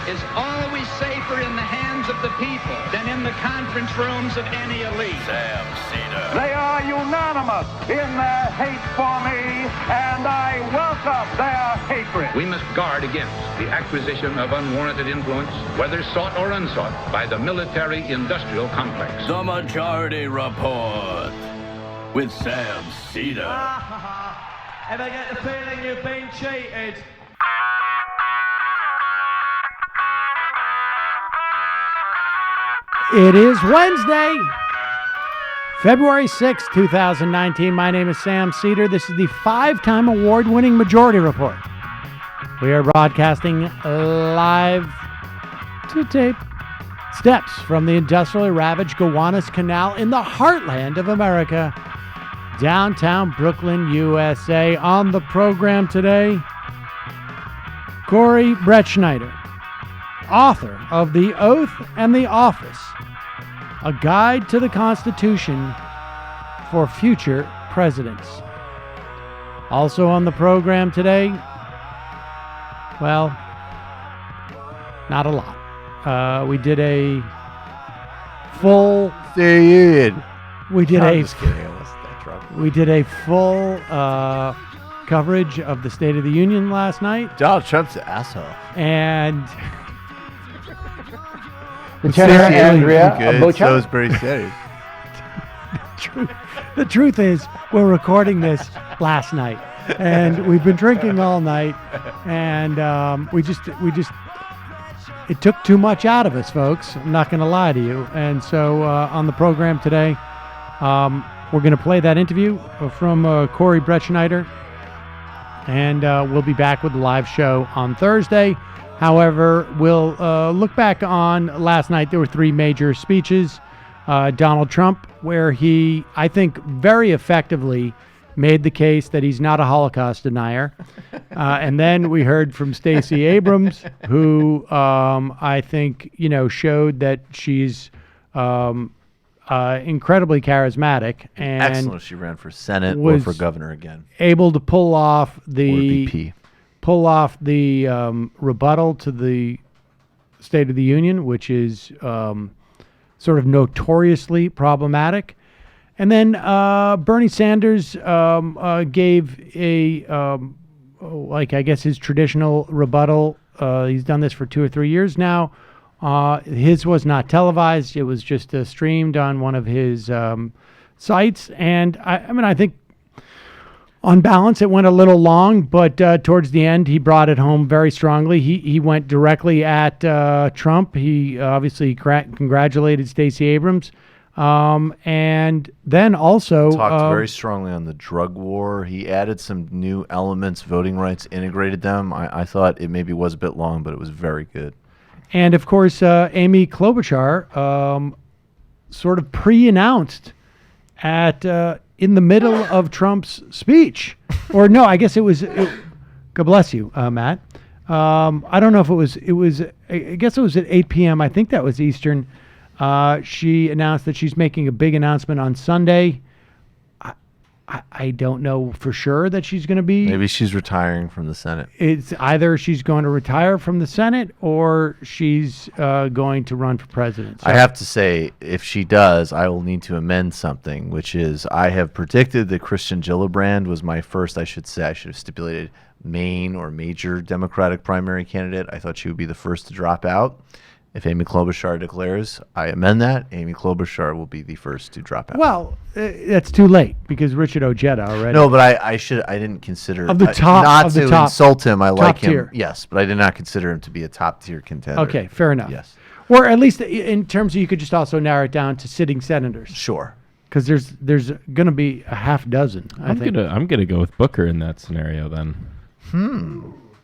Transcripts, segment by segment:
is always safer in the hands of the people than in the conference rooms of any elite. Sam Seder. They are unanimous in their hate for me, and I welcome their hatred. We must guard against the acquisition of unwarranted influence, whether sought or unsought, by the military-industrial complex. The Majority Report with Sam Seder. Ever get the feeling you've been cheated? It is Wednesday, February 6, 2019. My name is Sam Seder. This is the 5-time award-winning Majority Report. We are broadcasting live to tape steps from the industrially ravaged Gowanus Canal in the heartland of America, downtown Brooklyn, USA. On the program today, Cory Brettschneider, author of The Oath and the Office, a guide to the Constitution for future presidents. Also on the program today, well, not a lot. We did a full... We did a full coverage of the State of the Union last night. Donald Trump's an asshole. And... Lieutenant Andrea Salisbury City. The truth is, we're recording this last night, and we've been drinking all night, and we just it took too much out of us, folks. I'm not going to lie to you. And so on the program today, we're going to play that interview from Cory Brettschneider, and we'll be back with the live show on Thursday. However, we'll look back on last night. There were 3 major speeches. Donald Trump, where he, I think, very effectively made the case that he's not a Holocaust denier. And then we heard from Stacey Abrams, who I think, showed that she's incredibly charismatic. And excellent. She ran for Senate or for governor again. Able to pull off the... VP. Pull off the rebuttal to the State of the Union, which is sort of notoriously problematic. And then Bernie Sanders gave a, I guess his traditional rebuttal. He's done this for 2 or 3 years now. His was not televised. It was just streamed on one of his sites. And I think, on balance, it went a little long, but towards the end, he brought it home very strongly. He went directly at Trump. He obviously congratulated Stacey Abrams. And then also... talked very strongly on the drug war. He added some new elements, voting rights, integrated them. I thought it maybe was a bit long, but it was very good. And, of course, Amy Klobuchar sort of pre-announced at... in the middle of Trump's speech. Or no, I guess it was, God bless you, Matt. I don't know if it was, I guess it was at 8 p.m. I think that was Eastern. She announced that she's making a big announcement on Sunday. I don't know for sure that she's going to be. Maybe she's retiring from the Senate. It's either she's going to retire from the Senate or she's going to run for president. So. I have to say, if she does, I will need to amend something, which is I have predicted that Christian Gillibrand was my first, I should have stipulated, main or major Democratic primary candidate. I thought she would be the first to drop out. If Amy Klobuchar declares, I amend that. Amy Klobuchar will be the first to drop out. Well, that's too late because Richard Ojeda already. No, but I didn't consider of the top not of to the top, insult him. I like him. Tier. Yes, but I did not consider him to be a top tier contender. Okay, fair enough. Yes, or at least in terms of you could just also narrow it down to sitting senators. Sure, because there's going to be a half dozen. I'm gonna go with Booker in that scenario then.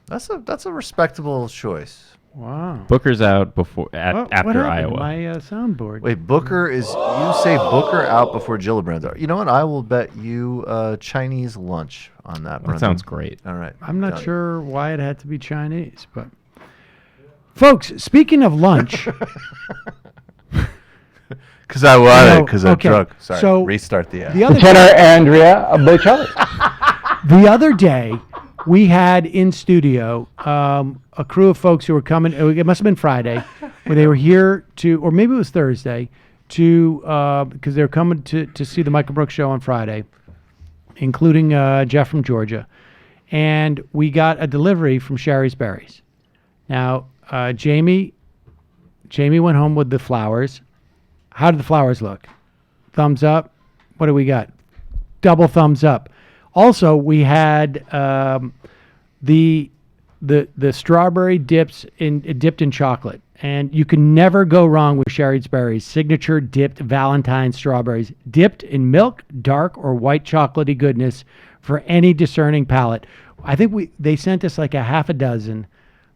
That's a respectable choice. Wow. Booker's out after Iowa. My soundboard. Wait, Booker is... You say Booker out before Gillibrand. You know what? I will bet you Chinese lunch on that. That sounds great. All right. I'm not sure why it had to be Chinese, but... Folks, speaking of lunch... Because I want it, because I'm drunk. Sorry, so restart the app. Lieutenant Andrea Bocelli. The other day, we had in studio a crew of folks who were coming. It must have been Friday, where they were here to, or maybe it was Thursday, to because they were coming to see the Michael Brooks show on Friday, including Jeff from Georgia, and we got a delivery from Sherry's Berries. Now, Jamie went home with the flowers. How did the flowers look? Thumbs up. What do we got? Double thumbs up. Also, we had the strawberry dipped in chocolate, and you can never go wrong with Sherry's Berries signature dipped Valentine strawberries, dipped in milk, dark or white chocolatey goodness for any discerning palate. I think they sent us like a half a dozen.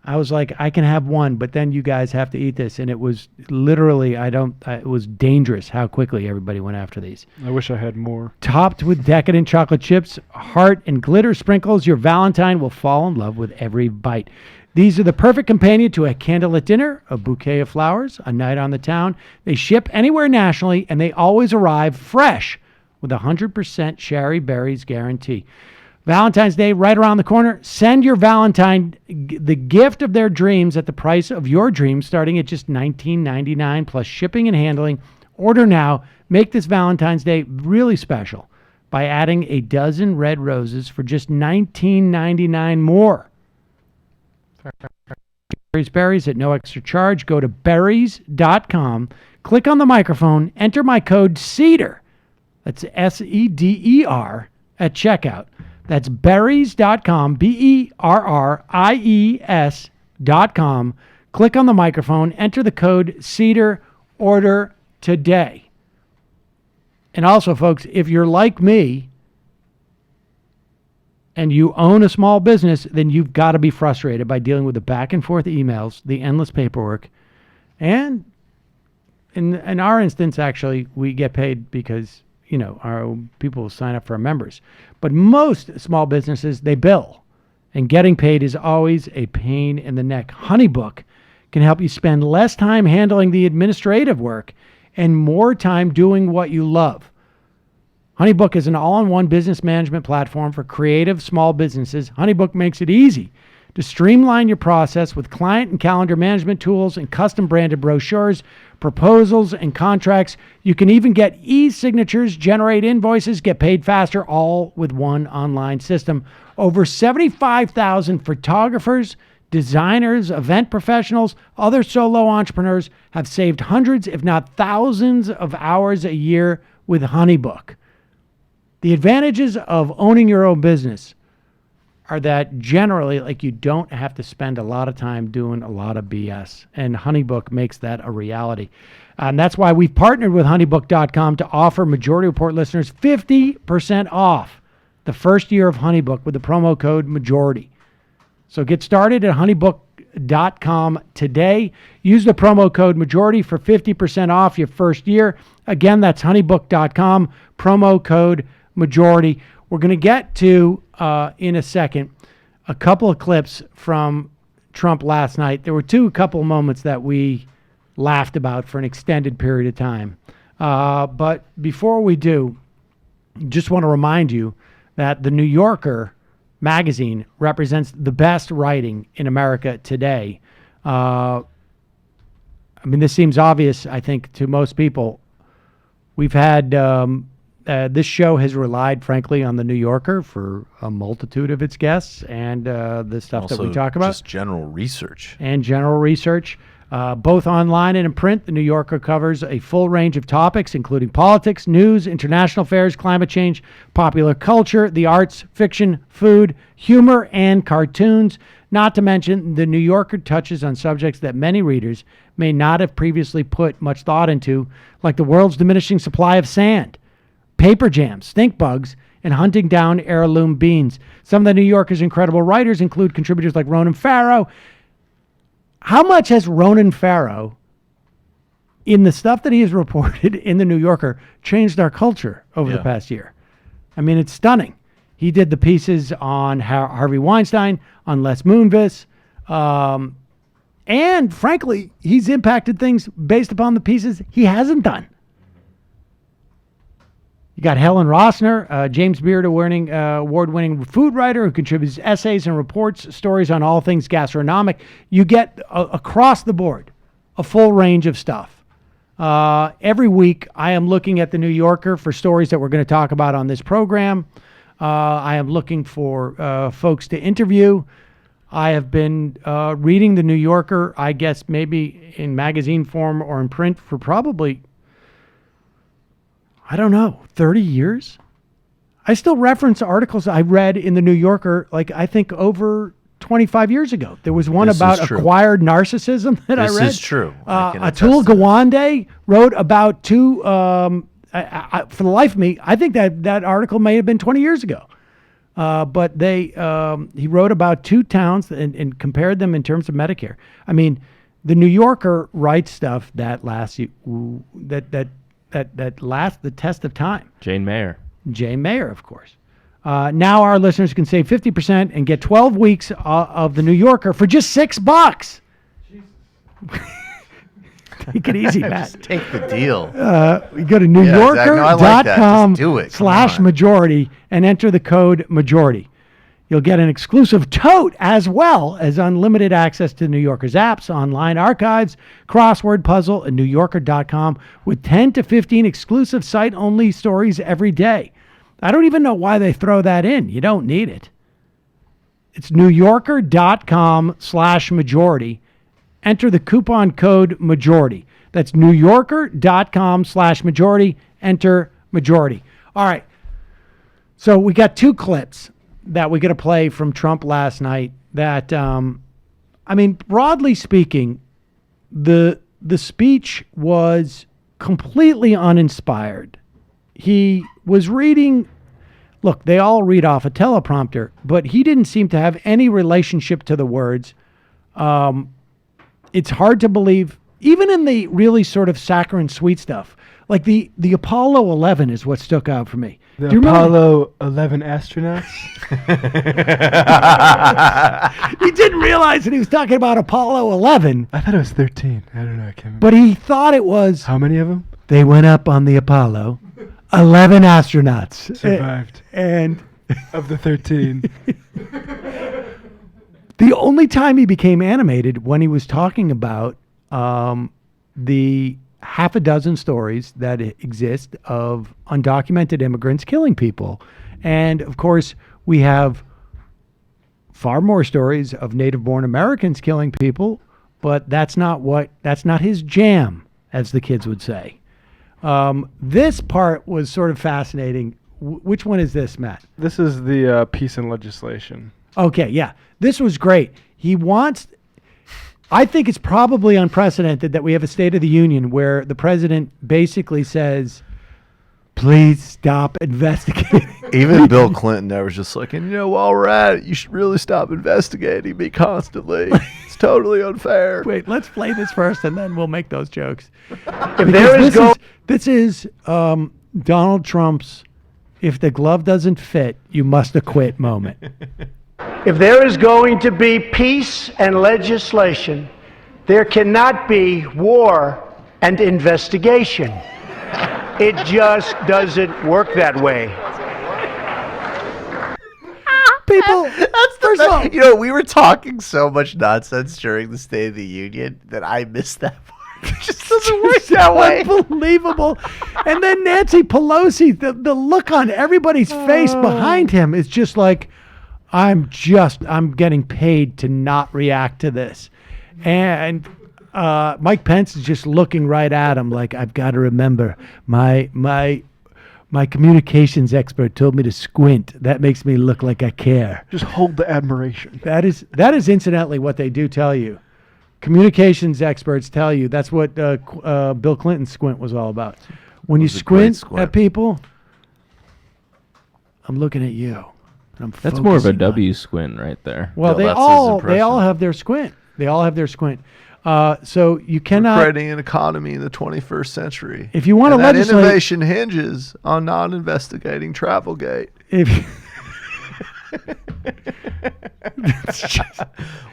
I was like, I can have one, but then you guys have to eat this. And it was literally, it was dangerous how quickly everybody went after these. I wish I had more. Topped with decadent chocolate chips, heart, and glitter sprinkles, your Valentine will fall in love with every bite. These are the perfect companion to a candlelit dinner, a bouquet of flowers, a night on the town. They ship anywhere nationally, and they always arrive fresh with 100% Sherry Berries guarantee. Valentine's Day right around the corner. Send your Valentine the gift of their dreams at the price of your dreams, starting at just $19.99 plus shipping and handling. Order now. Make this Valentine's Day really special by adding a dozen red roses for just $19.99 more. Berries at no extra charge. Go to berries.com. Click on the microphone. Enter my code Seder. That's SEDER at checkout. That's berries.com, BERRIES.com. Click on the microphone, enter the code Seder, order today. And also, folks, if you're like me and you own a small business, then you've got to be frustrated by dealing with the back and forth emails, the endless paperwork. And in our instance, actually, we get paid because our people sign up for our members. But most small businesses, they bill. And getting paid is always a pain in the neck. HoneyBook can help you spend less time handling the administrative work and more time doing what you love. HoneyBook is an all-in-one business management platform for creative small businesses. HoneyBook makes it easy to streamline your process with client and calendar management tools and custom-branded brochures, proposals, and contracts. You can even get e-signatures, generate invoices, get paid faster, all with one online system. Over 75,000 photographers, designers, event professionals, other solo entrepreneurs have saved hundreds, if not thousands, of hours a year with HoneyBook. The advantages of owning your own business are that generally, you don't have to spend a lot of time doing a lot of BS. And HoneyBook makes that a reality. And that's why we've partnered with HoneyBook.com to offer Majority Report listeners 50% off the first year of HoneyBook with the promo code MAJORITY. So get started at HoneyBook.com today. Use the promo code MAJORITY for 50% off your first year. Again, that's HoneyBook.com, promo code MAJORITY. We're going to get to, in a second, a couple of clips from Trump last night. There were a couple of moments that we laughed about for an extended period of time. But before we do, just want to remind you that the New Yorker magazine represents the best writing in America today. This seems obvious, I think, to most people. We've had... this show has relied, frankly, on the New Yorker for a multitude of its guests and the stuff also that we talk about. Just general research. And general research. Both online and in print, the New Yorker covers a full range of topics, including politics, news, international affairs, climate change, popular culture, the arts, fiction, food, humor, and cartoons. Not to mention, the New Yorker touches on subjects that many readers may not have previously put much thought into, like the world's diminishing supply of sand, paper jams, stink bugs, and hunting down heirloom beans. Some of the New Yorker's incredible writers include contributors like Ronan Farrow. How much has Ronan Farrow, in the stuff that he has reported in the New Yorker, changed our culture over the past year? It's stunning. He did the pieces on Harvey Weinstein, on Les Moonves, and frankly, he's impacted things based upon the pieces he hasn't done. You got Helen Rossner, James Beard award-winning food writer who contributes essays and reports stories on all things gastronomic. You get across the board a full range of stuff. Every week, I am looking at the New Yorker for stories that we're going to talk about on this program. I am looking for folks to interview. I have been reading the New Yorker, I guess maybe in magazine form or in print for probably, I don't know, 30 years? I still reference articles I read in the New Yorker, like I think over 25 years ago. There was one about acquired narcissism that I read. This is true. Atul Gawande wrote about two, for the life of me, I think that article may have been 20 years ago. But he wrote about two towns and compared them in terms of Medicare. I mean, the New Yorker writes stuff that lasts the test of time. Jane Mayer, of course. Now our listeners can save 50% and get 12 weeks of the New Yorker for just $6. Take it easy, Matt. Just take the deal. You go to newyorker.com/majority and enter the code majority. You'll get an exclusive tote as well as unlimited access to New Yorker's apps, online archives, crossword puzzle, and newyorker.com with 10 to 15 exclusive site-only stories every day. I don't even know why they throw that in. You don't need it. It's newyorker.com/majority. Enter the coupon code majority. That's newyorker.com/majority. Enter majority. All right. So we got two clips that we're going to play from Trump last night that, broadly speaking, the speech was completely uninspired. He was reading, look, they all read off a teleprompter, but he didn't seem to have any relationship to the words. It's hard to believe, even in the really sort of saccharine sweet stuff, like the Apollo 11 is what stuck out for me. The Apollo 11 astronauts? He didn't realize that he was talking about Apollo 11. I thought it was 13. I don't know. I can't remember. But he thought it was. How many of them? They went up on the Apollo. 11 astronauts. Survived. And of the 13. The only time he became animated when he was talking about the half a dozen stories that exist of undocumented immigrants killing people. And of course, we have far more stories of native-born Americans killing people, but that's not his jam, as the kids would say. This part was sort of fascinating. Which one is this, Matt? This is the peace and legislation. Okay, yeah. This was great. I think it's probably unprecedented that we have a State of the Union where the president basically says, please stop investigating. Even Bill Clinton there was just like, while we're at it, you should really stop investigating me constantly. It's totally unfair. Wait, let's play this first and then we'll make those jokes. This is Donald Trump's "if the glove doesn't fit, you must acquit" moment. If there is going to be peace and legislation, there cannot be war and investigation. It just doesn't work that way. People, that's first of all, we were talking so much nonsense during the State of the Union that I missed that part. It just doesn't work that way. Unbelievable. And then Nancy Pelosi, the look on everybody's face behind him is just like, I'm getting paid to not react to this. And Mike Pence is just looking right at him like, I've got to remember, my communications expert told me to squint. That makes me look like I care. Just hold the admiration. That is incidentally what they do tell you. Communications experts tell you that's what Bill Clinton's squint was all about. When you squint at people, I'm looking at you. That's more of a W squint right there. Well, they all have their squint. They all have their squint. So you cannot. We're creating an economy in the 21st century. If you want to legislate, that innovation hinges on not investigating Travelgate.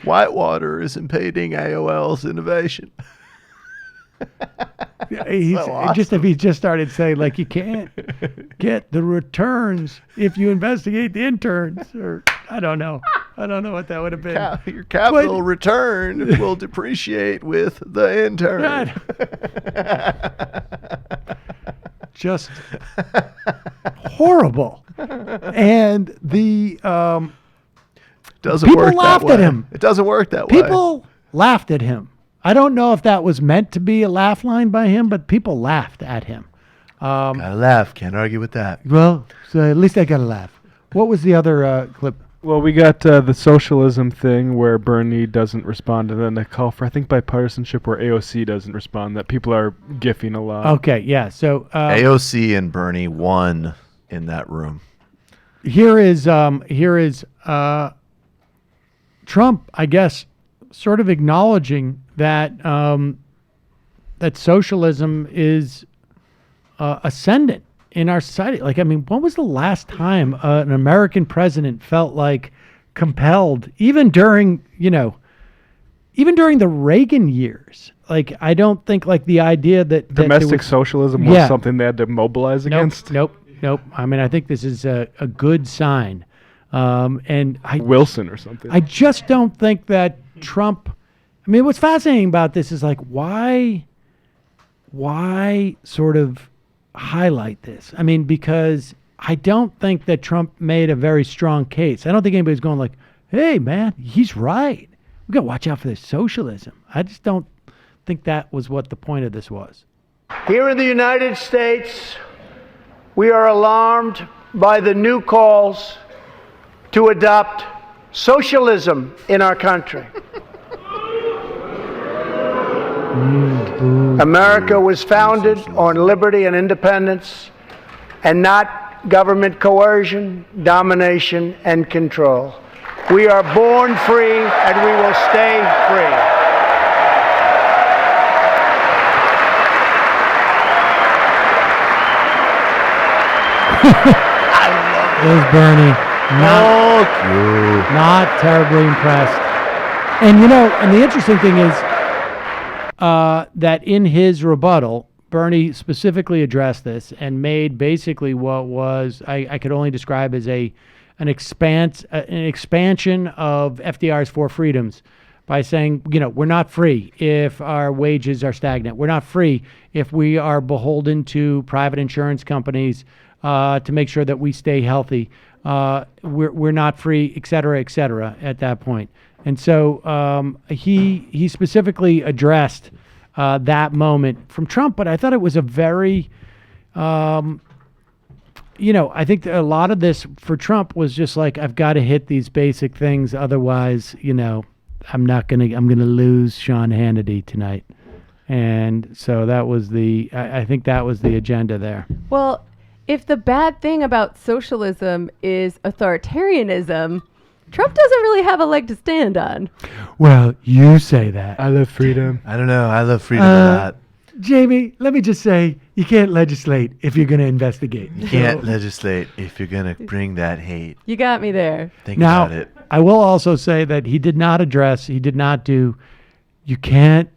Whitewater is impeding AOL's innovation. He's So awesome. just if he just started saying like you can't get the returns if you investigate the interns, or I don't know what that would have been. Your capital return will depreciate with the intern. Just horrible. And the doesn't people work laughed that way. at him. It doesn't work that way. People laughed at him. I don't know if that was meant to be a laugh line by him, but people laughed at him. Gotta laugh. Can't argue with that. Well, so at least I got to laugh. What was the other clip? Well, we got the socialism thing where Bernie doesn't respond, and then a call for, I think, bipartisanship where AOC doesn't respond, that people are gifting a lot. Okay, yeah. So AOC and Bernie won in that room. here is Trump, I guess, sort of acknowledging that that socialism is ascendant in our society. Like, I mean, when was the last time an American president felt like compelled, even during the Reagan years? Like, I don't think like the idea that Domestic socialism was something they had to mobilize against. Nope. I mean, I think this is a good sign. And Wilson or something. I just don't think that Trump. I mean, what's fascinating about this is like why sort of highlight this? I mean, because I don't think that Trump made a very strong case. I don't think anybody's going like, "Hey, man, he's right. We got to watch out for this socialism." I just don't think that was what the point of this was. Here in the United States, we are alarmed by the new calls to adopt socialism in our country. America was founded on liberty and independence, and not government coercion, domination, and control. We are born free, and we will stay free. There's Bernie. Not terribly impressed. And and the interesting thing is that in his rebuttal, Bernie specifically addressed this and made basically what was I could only describe as an expansion of FDR's four freedoms by saying, we're not free if our wages are stagnant. We're not free if we are beholden to private insurance companies to make sure that we stay healthy. We're not free, et cetera, at that point. And so he specifically addressed that moment from Trump, but I thought it was a very, I think that a lot of this for Trump was just like, I've got to hit these basic things, otherwise, I'm going to lose Sean Hannity tonight. And so that was I think that was the agenda there. Well, if the bad thing about socialism is authoritarianism, Trump doesn't really have a leg to stand on. Well, you say that. I love freedom. I don't know. I love freedom a lot. Jamie, let me just say, you can't legislate if you're going to investigate. You can't legislate if you're going to bring that hate. You got me there. Think about it. I will also say that he did not do, you can't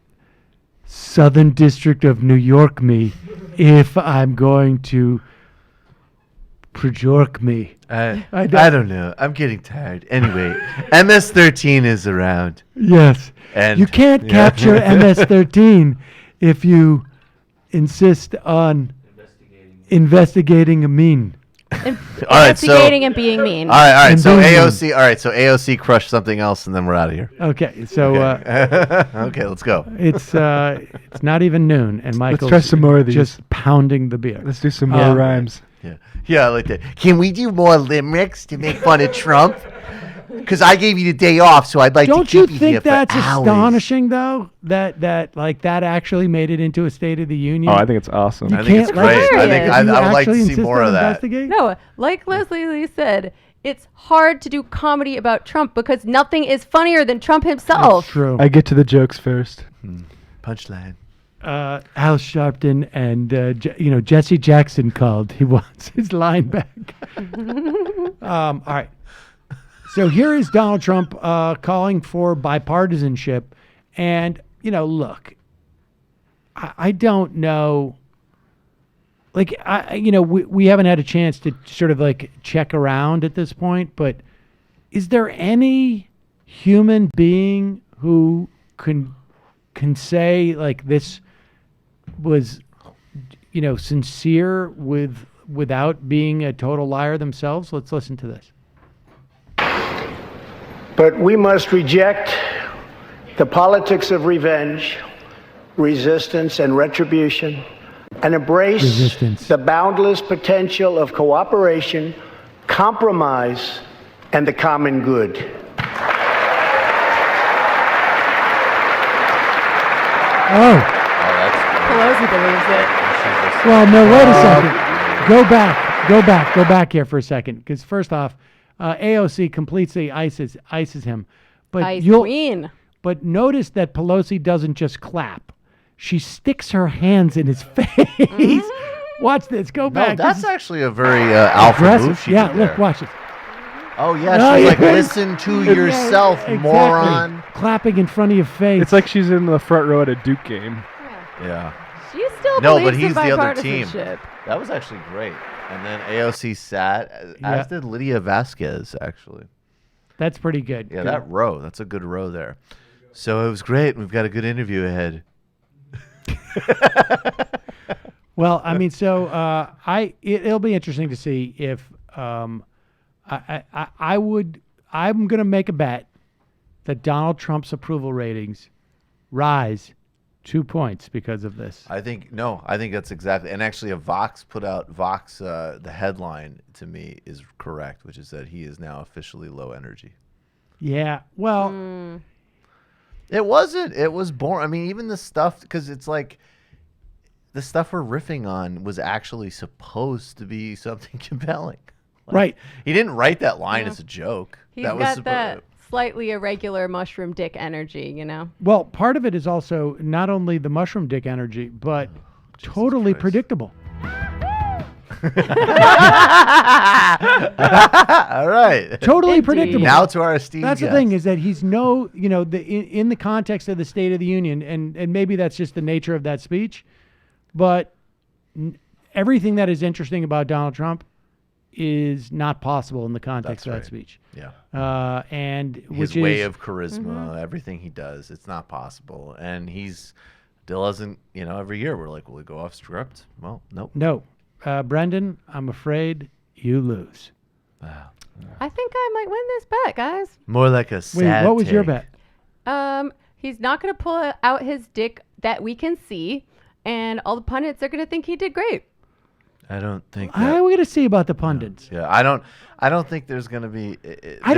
Southern District of New York me if I'm going to projork me. I don't know. I'm getting tired. Anyway, MS-13 is around. Yes. And you can't capture MS-13 if you insist on investigating a mean. Investigating and being mean. All right. And So being AOC. mean. All right. So AOC crushed something else, and then we're out of here. Okay. So okay, let's go. It's not even noon, and Michael's try some more of these. just pounding the beer. Let's do some more rhymes. Yeah, I like that. Can we do more limericks to make fun of Trump? Because I gave you the day off, so I'd like to keep you here for hours. Don't you think that's astonishing, though? That actually made it into a State of the Union. Oh, I think it's awesome. I think it's great. I would like to see more of that. No, like Leslie Lee said, it's hard to do comedy about Trump because nothing is funnier than Trump himself. That's true. I get to the jokes first. Punchline. Al Sharpton and Jesse Jackson called. He wants his line back. All right. So here is Donald Trump calling for bipartisanship, and look, I don't know. Like, we haven't had a chance to sort of like check around at this point, but is there any human being who can say like this was, sincere without being a total liar themselves? Let's listen to this. But we must reject the politics of revenge, resistance, and retribution, and embrace the boundless potential of cooperation, compromise, and the common good. Oh. Pelosi believes it. Well, no, wait a second. Go back here for a second. Because first off, AOC completely ices him. But Ice queen. But notice that Pelosi doesn't just clap. She sticks her hands in his face. Watch this. Go back. No, that's actually a very alpha move she did there. Look, watch it. Oh, yeah, she's like, listen to yourself, moron. Clapping in front of your face. It's like she's in the front row at a Duke game. Yeah. She still No, believes but he's in the other team. bipartisanship. That was actually great. And then AOC sat, as did Lydia Vasquez, actually. That's pretty good. Yeah, that row. That's a good row there. So it was great. We've got a good interview ahead. Well, I mean, so it'll be interesting to see if I'm going to make a bet that Donald Trump's approval ratings rise 2 points because of this. I think that's exactly, and actually Vox, the headline to me is correct, which is that he is now officially low energy. Yeah, well. It wasn't. It was boring. I mean, even the stuff, because it's like the stuff we're riffing on was actually supposed to be something compelling. Like, right. He didn't write that line as a joke. He's got that slightly irregular mushroom dick energy, Well, part of it is also not only the mushroom dick energy, but totally predictable. All right. Totally predictable. Now to our esteemed That's guest. the thing, is that he's in the context of the State of the Union, and maybe that's just the nature of that speech, but everything that is interesting about Donald Trump is not possible in the context of that speech. Yeah. And his way of charisma, everything he does, it's not possible. And he's still doesn't, every year we're like, will he go off script? Well, nope. No. Brendan, I'm afraid you lose. Wow. I think I might win this bet, guys. More like a sad Wait, what was your take. bet? He's not going to pull out his dick that we can see, and all the pundits are going to think he did great. I don't think We're going to see about the pundits. Yeah, I don't think there's going to be. I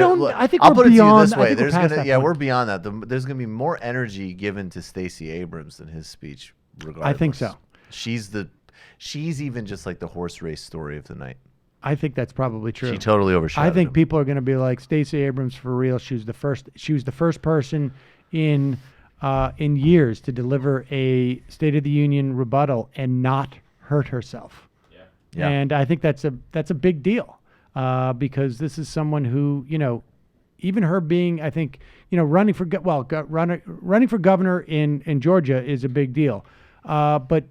think I'll we're put it beyond. to you this way: I think we're past that point. we're beyond that. There's going to be more energy given to Stacey Abrams than his speech. Regardless, I think so. She's even just like the horse race story of the night. I think that's probably true. She totally overshadowed I think him. people are going to be like, Stacey Abrams for real. She was the first person in years to deliver a State of the Union rebuttal and not hurt herself. Yeah. And I think that's a big deal because this is someone who, even her being, I think, running for governor in Georgia is a big deal. But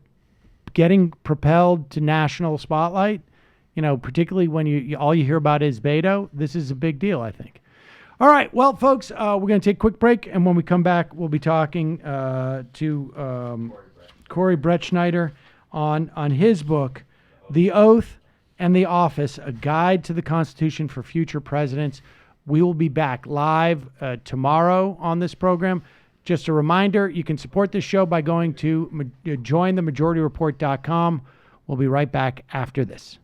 getting propelled to national spotlight, particularly when all you hear about is Beto, this is a big deal, I think. All right, well, folks, we're going to take a quick break, and when we come back, we'll be talking to Cory Brettsneider on his book, The Oath and the Office, A Guide to the Constitution for Future Presidents. We will be back live tomorrow on this program. Just a reminder, you can support this show by going to jointhemajorityreport.com. We'll be right back after this.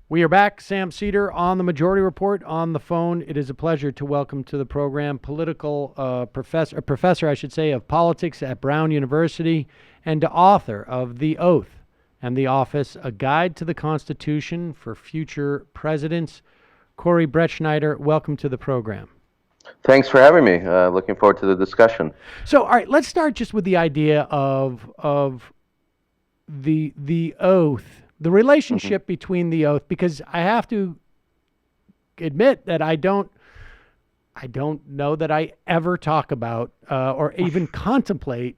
We are back. Sam Seder on the Majority Report on the phone. It is a pleasure to welcome to the program professor, I should say, of politics at Brown University and author of The Oath and the Office, A Guide to the Constitution for Future Presidents. Cory Brettsneider, welcome to the program. Thanks for having me. Looking forward to the discussion. So, all right, let's start just with the idea of the oath, the relationship between the oath, because I have to admit that I don't I don't know that I ever talk about or even contemplate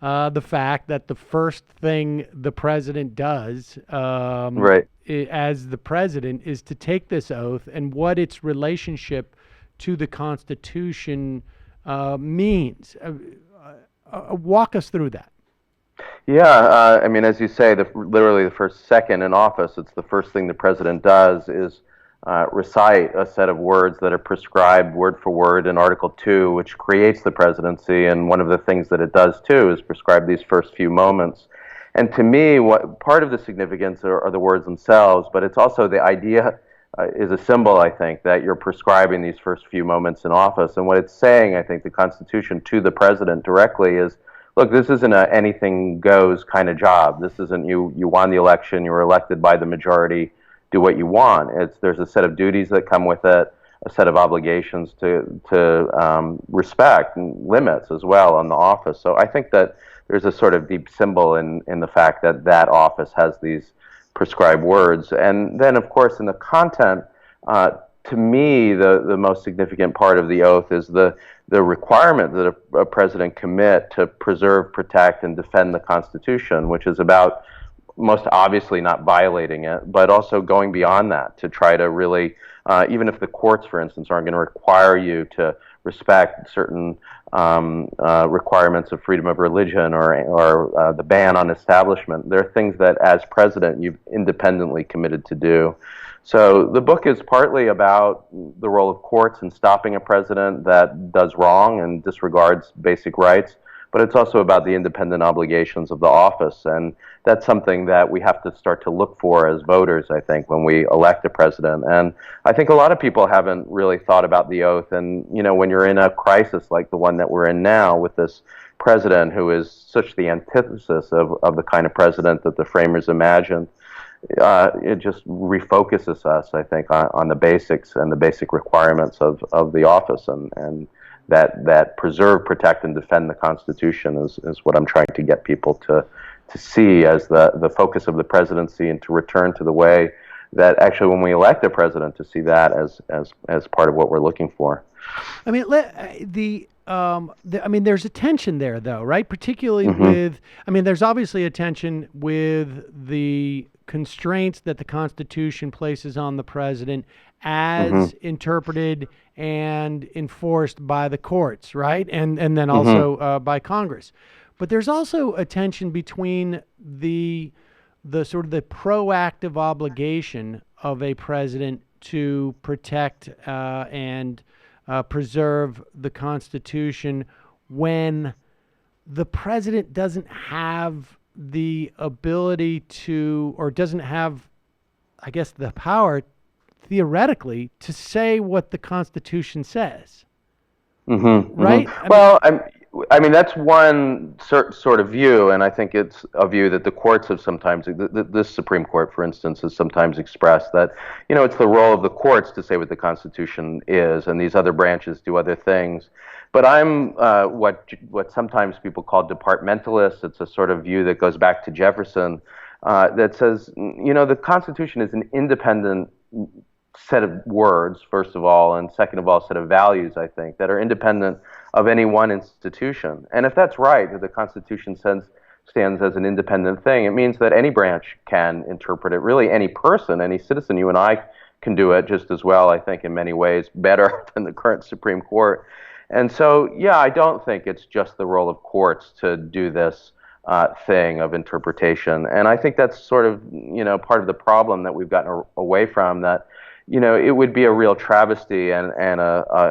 the fact that the first thing the president does as the president is to take this oath, and what its relationship to the Constitution means. Walk us through that. Yeah, I mean, as you say, literally the first second in office, it's the first thing the president does is recite a set of words that are prescribed word for word in Article 2, which creates the presidency. And one of the things that it does, too, is prescribe these first few moments. And to me, what part of the significance are the words themselves, but it's also the idea is a symbol, I think, that you're prescribing these first few moments in office. And what it's saying, I think, the Constitution to the president directly is, look, this isn't a anything goes kind of job. This isn't you won the election, you were elected by the majority, do what you want. There's a set of duties that come with it, a set of obligations to respect and limits as well on the office. So I think that there's a sort of deep symbol in the fact that that office has these prescribed words. And then, of course, in the content, to me, the most significant part of the oath is the requirement that a president commit to preserve, protect, and defend the Constitution, which is about most obviously not violating it, but also going beyond that to try to really, even if the courts, for instance, aren't going to require you to respect certain requirements of freedom of religion or the ban on establishment, there are things that as president you've independently committed to do. So the book is partly about the role of courts in stopping a president that does wrong and disregards basic rights, but it's also about the independent obligations of the office. And that's something that we have to start to look for as voters, I think, when we elect a president. And I think a lot of people haven't really thought about the oath. And, you know, when you're in a crisis like the one that we're in now with this president who is such the antithesis of the kind of president that the framers imagined, it just refocuses us, I think, on the basics and the basic requirements of the office, and that preserve, protect, and defend the Constitution is what I'm trying to get people to see as the focus of the presidency, and to return to the way that actually when we elect a president, to see that as part of what we're looking for. I mean, I mean, there's a tension there, though, right? Particularly with, I mean, there's obviously a tension with the constraints that the Constitution places on the president as interpreted and enforced by the courts, right? And then also by Congress. But there's also a tension between the sort of the proactive obligation of a president to protect and preserve the Constitution when the president doesn't have the ability to, or doesn't have, I guess, the power theoretically to say what the Constitution says. Right? Well, I mean, that's one sort of view, and I think it's a view that the courts have sometimes, this Supreme Court, for instance, has sometimes expressed that, you know, it's the role of the courts to say what the Constitution is, and these other branches do other things. But I'm what sometimes people call departmentalist. It's a sort of view that goes back to Jefferson, that says, you know, the Constitution is an independent set of words, first of all, and second of all, set of values, I think, that are independent of any one institution. And if that's right, that the Constitution stands as an independent thing, it means that any branch can interpret it. Really, any person, any citizen, you and I can do it just as well, I think, in many ways, better than the current Supreme Court. And so, yeah, I don't think it's just the role of courts to do this thing of interpretation. And I think that's sort of, you know, part of the problem that we've gotten away from, that, you know, it would be a real travesty, and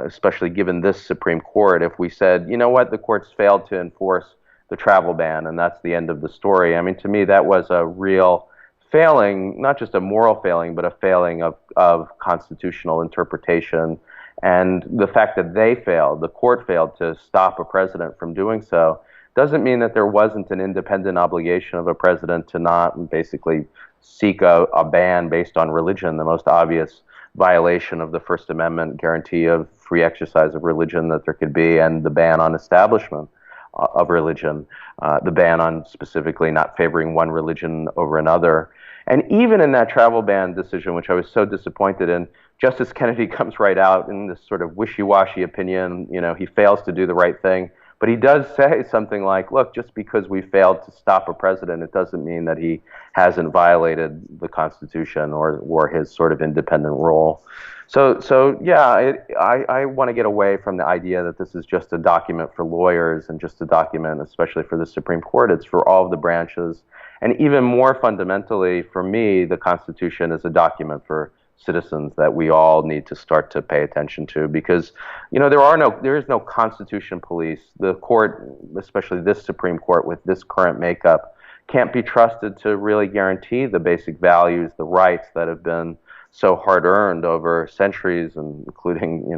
especially given this Supreme Court, if we said, you know what, the courts failed to enforce the travel ban, and that's the end of the story. I mean, to me, that was a real failing, not just a moral failing, but a failing of constitutional interpretation. And the fact that the court failed to stop a president from doing so, doesn't mean that there wasn't an independent obligation of a president to not basically seek a ban based on religion, the most obvious violation of the First Amendment guarantee of free exercise of religion that there could be, and the ban on establishment of religion, the ban on specifically not favoring one religion over another. And even in that travel ban decision, which I was so disappointed in, Justice Kennedy comes right out in this sort of wishy-washy opinion. He fails to do the right thing. But he does say something like, look, just because we failed to stop a president, it doesn't mean that he hasn't violated the Constitution or his sort of independent role. So yeah, I want to get away from the idea that this is just a document for lawyers and just a document, especially for the Supreme Court. It's for all of the branches. And even more fundamentally, for me, the Constitution is a document for citizens that we all need to start to pay attention to, because there is no Constitution police. The court, especially this Supreme Court with this current makeup, can't be trusted to really guarantee the basic values, the rights that have been so hard earned over centuries, and including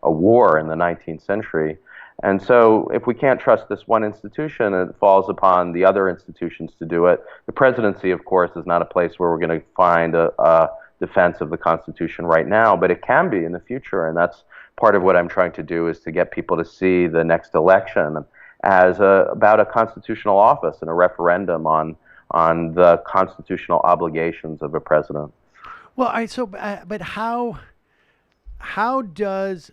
a war in the 19th century. And so if we can't trust this one institution, it falls upon the other institutions to do it. The presidency, of course, is not a place where we're going to find a defense of the Constitution right now, but it can be in the future. And that's part of what I'm trying to do, is to get people to see the next election as about a constitutional office and a referendum on the constitutional obligations of a president. Well, but how does,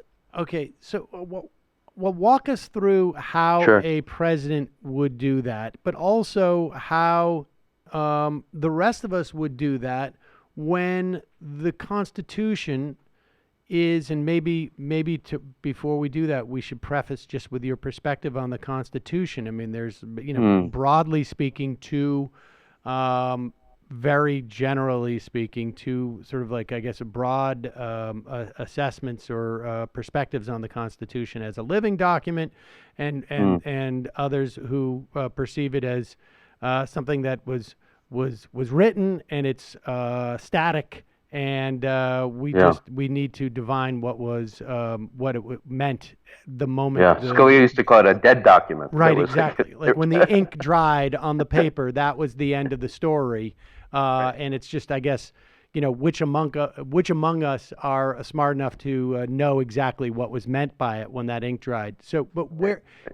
walk us through how Sure. a president would do that, but also how the rest of us would do that when the Constitution is, and maybe before we do that, we should preface just with your perspective on the Constitution. I mean, there's, broadly speaking, two, very generally speaking, two sort of like, I guess, a broad assessments or perspectives on the Constitution as a living document, and others who perceive it as something that was written and it's static, and we need to divine what it meant the moment. Yeah, Scalia used to call it a dead document. Right, exactly. Like when the ink dried on the paper, that was the end of the story. And it's just, I guess, which among us are smart enough to know exactly what was meant by it when that ink dried. So, but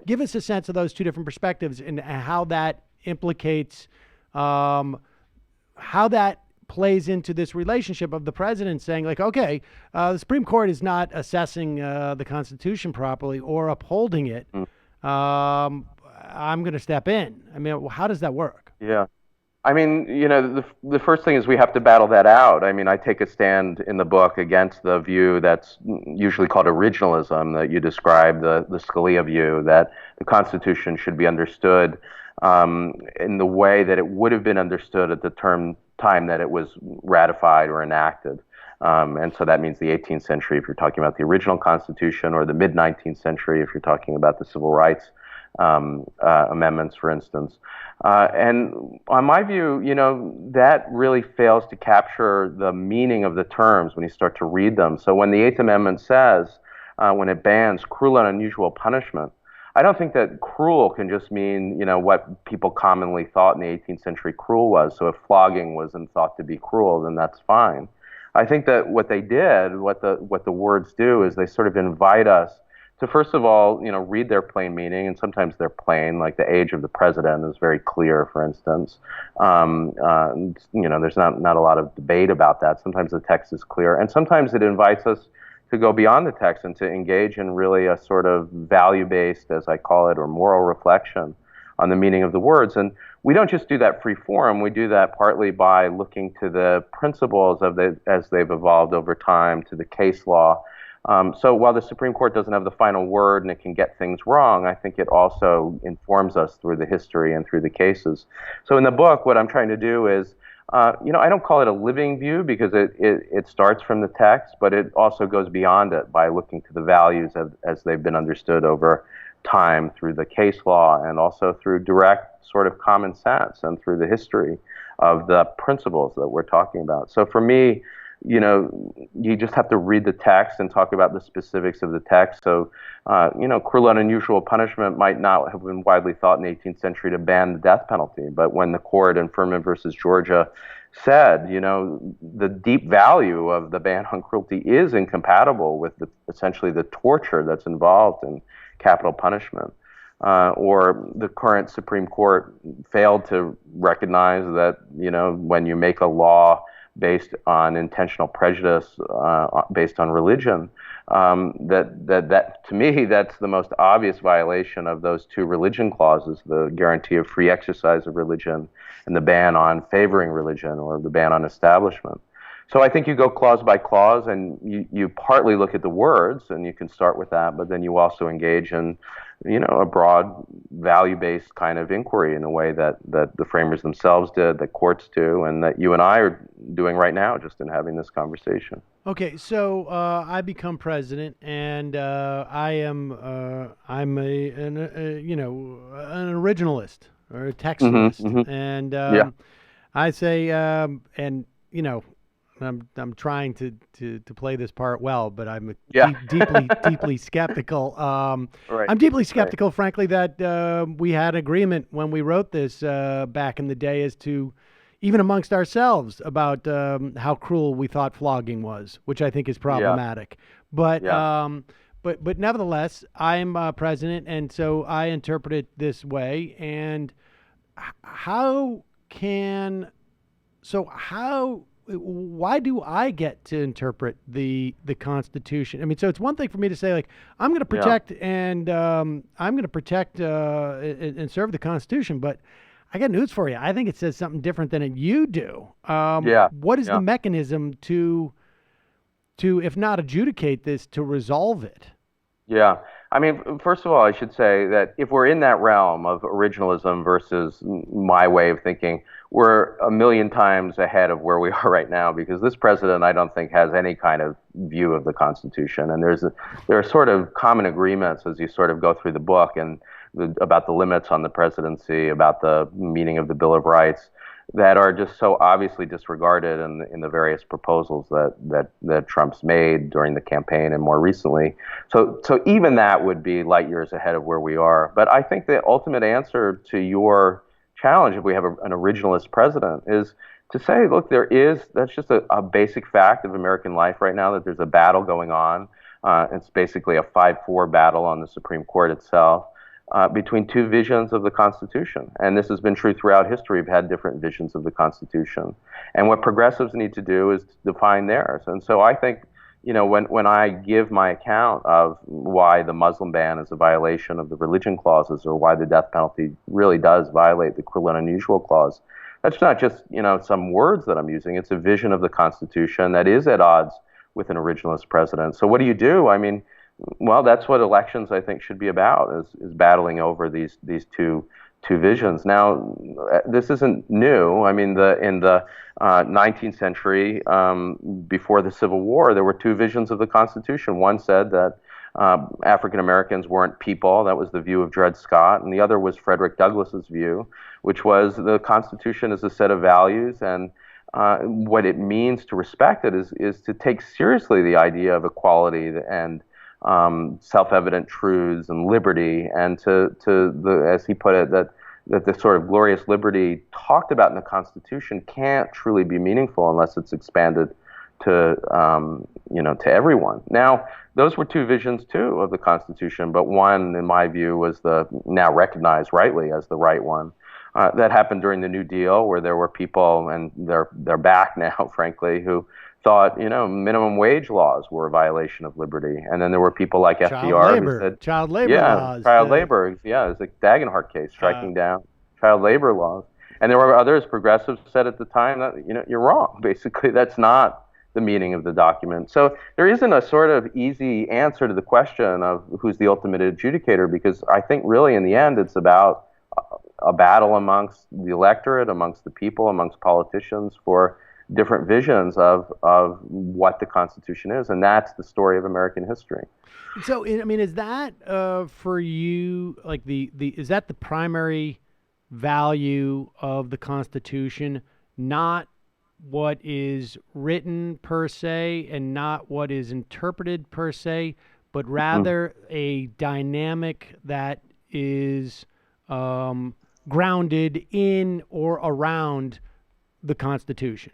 give us a sense of those two different perspectives and how that implicates, how that plays into this relationship of the president saying, like, okay, the Supreme Court is not assessing the Constitution properly or upholding it. I'm going to step in. I mean, how does that work? Yeah. I mean, the first thing is we have to battle that out. I mean, I take a stand in the book against the view that's usually called originalism that you describe, the Scalia view, that the Constitution should be understood in the way that it would have been understood at the time that it was ratified or enacted. And so that means the 18th century if you're talking about the original Constitution, or the mid-19th century if you're talking about the civil rights amendments, for instance. And on my view, that really fails to capture the meaning of the terms when you start to read them. So when the Eighth Amendment says, when it bans cruel and unusual punishment, I don't think that cruel can just mean, what people commonly thought in the 18th century cruel was. So if flogging wasn't thought to be cruel, then that's fine. I think that what they did, what the words do, is they sort of invite us to, first of all, read their plain meaning, and sometimes they're plain, like the age of the president is very clear, for instance. There's not a lot of debate about that. Sometimes the text is clear, and sometimes it invites us to go beyond the text and to engage in really a sort of value-based, as I call it, or moral reflection on the meaning of the words. And we don't just do that free form. We do that partly by looking to the principles as they've evolved over time, to the case law. So while the Supreme Court doesn't have the final word and it can get things wrong, I think it also informs us through the history and through the cases. So in the book, what I'm trying to do is, I don't call it a living view because it starts from the text, but it also goes beyond it by looking to the values as they've been understood over time through the case law, and also through direct sort of common sense and through the history of the principles that we're talking about. So for me, you just have to read the text and talk about the specifics of the text. So, cruel and unusual punishment might not have been widely thought in the 18th century to ban the death penalty. But when the court in Furman versus Georgia said, the deep value of the ban on cruelty is incompatible with essentially the torture that's involved in capital punishment. or the current Supreme Court failed to recognize that, when you make a law based on intentional prejudice, based on religion, that to me, that's the most obvious violation of those two religion clauses, the guarantee of free exercise of religion and the ban on favoring religion, or the ban on establishment. So I think you go clause by clause, and you partly look at the words, and you can start with that, but then you also engage in, a broad value-based kind of inquiry in a way that the framers themselves did, that courts do, and that you and I are doing right now just in having this conversation. Okay, so I become president, and I'm an originalist or a textualist, and I say, I'm trying to play this part well, but I'm deeply skeptical. Right. I'm deeply skeptical, frankly, that we had agreement when we wrote this back in the day as to, even amongst ourselves, about how cruel we thought flogging was, which I think is problematic. But but nevertheless, I'm president, and so I interpret it this way. And why do I get to interpret the Constitution? I mean, so it's one thing for me to say, like, I'm going to protect and I'm going to protect and serve the Constitution, but I got news for you. I think it says something different than you do. What is the mechanism to, if not adjudicate this, to resolve it? Yeah. I mean, first of all, I should say that if we're in that realm of originalism versus my way of thinking, we're a million times ahead of where we are right now, because this president, I don't think, has any kind of view of the Constitution. And there are sort of common agreements as you sort of go through the book and about the limits on the presidency, about the meaning of the Bill of Rights, that are just so obviously disregarded in the various proposals that Trump's made during the campaign and more recently. So even that would be light years ahead of where we are. But I think the ultimate answer to your challenge, if we have an originalist president, is to say, look, that's just a basic fact of American life right now, that there's a battle going on. It's basically a 5-4 battle on the Supreme Court itself. Between two visions of the Constitution. And this has been true throughout history. We've had different visions of the Constitution. And what progressives need to do is define theirs. And so I think, when I give my account of why the Muslim ban is a violation of the religion clauses, or why the death penalty really does violate the cruel and unusual clause, that's not just, some words that I'm using. It's a vision of the Constitution that is at odds with an originalist president. So what do you do? I mean, well, that's what elections, I think, should be about, is battling over these two visions. Now, this isn't new. I mean, in the 19th century, before the Civil War, there were two visions of the Constitution. One said that African Americans weren't people. That was the view of Dred Scott. And the other was Frederick Douglass's view, which was the Constitution is a set of values, and what it means to respect it is to take seriously the idea of equality and self-evident truths and liberty, and as he put it, that the sort of glorious liberty talked about in the Constitution can't truly be meaningful unless it's expanded to everyone. Now, those were two visions too of the Constitution, but one, in my view, was the now recognized rightly as the right one. That happened during the New Deal, where there were people, and they're back now, frankly, who thought, minimum wage laws were a violation of liberty. And then there were people like FDR who said child labor laws. Child labor. Yeah, it's like Dagenhart case, striking down child labor laws. And there were others, progressives, said at the time that, you're wrong. Basically, that's not the meaning of the document. So there isn't a sort of easy answer to the question of who's the ultimate adjudicator, because I think really in the end it's about a battle amongst the electorate, amongst the people, amongst politicians for different visions of what the Constitution is, and that's the story of American history. So, I mean, is that for you, like is that the primary value of the Constitution, not what is written per se, and not what is interpreted per se, but rather a dynamic that is grounded in or around the Constitution?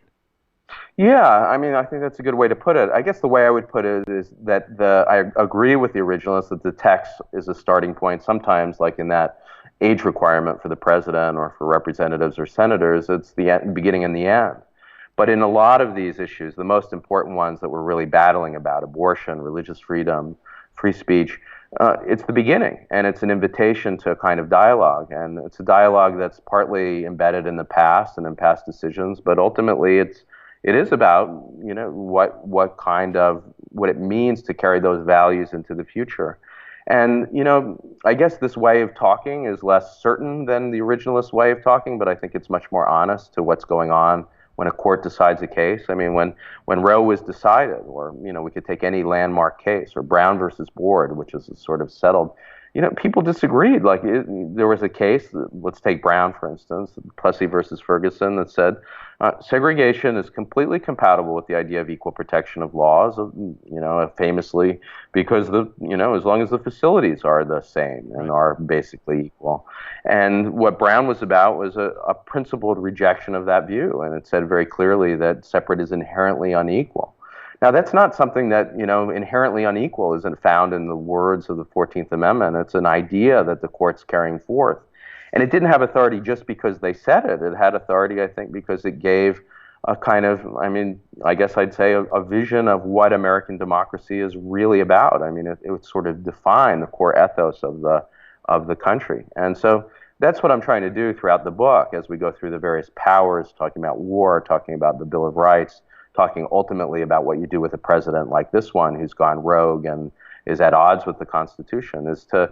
Yeah, I mean, I think that's a good way to put it. I guess the way I would put it is that I agree with the originalists that the text is a starting point. Sometimes, like in that age requirement for the president or for representatives or senators, it's the beginning and the end. But in a lot of these issues, the most important ones that we're really battling about, abortion, religious freedom, free speech, it's the beginning, and it's an invitation to a kind of dialogue. And it's a dialogue that's partly embedded in the past and in past decisions, but ultimately it is about, what it means to carry those values into the future. And, I guess this way of talking is less certain than the originalist way of talking, but I think it's much more honest to what's going on when a court decides a case. I mean, when Roe was decided, or, we could take any landmark case, or Brown versus Board, which is sort of settled, people disagreed. Like, there was a case, let's take Brown, for instance, Plessy versus Ferguson, that said segregation is completely compatible with the idea of equal protection of laws, famously, because as long as the facilities are the same and are basically equal. And what Brown was about was a principled rejection of that view, and it said very clearly that separate is inherently unequal. Now, that's not something that, inherently unequal isn't found in the words of the 14th Amendment. It's an idea that the court's carrying forth. And it didn't have authority just because they said it. It had authority, I think, because it gave a kind of, I guess I'd say a vision of what American democracy is really about. I mean, it would sort of define the core ethos of the country. And so that's what I'm trying to do throughout the book as we go through the various powers, talking about war, talking about the Bill of Rights, talking ultimately about what you do with a president like this one who's gone rogue and is at odds with the Constitution, is to,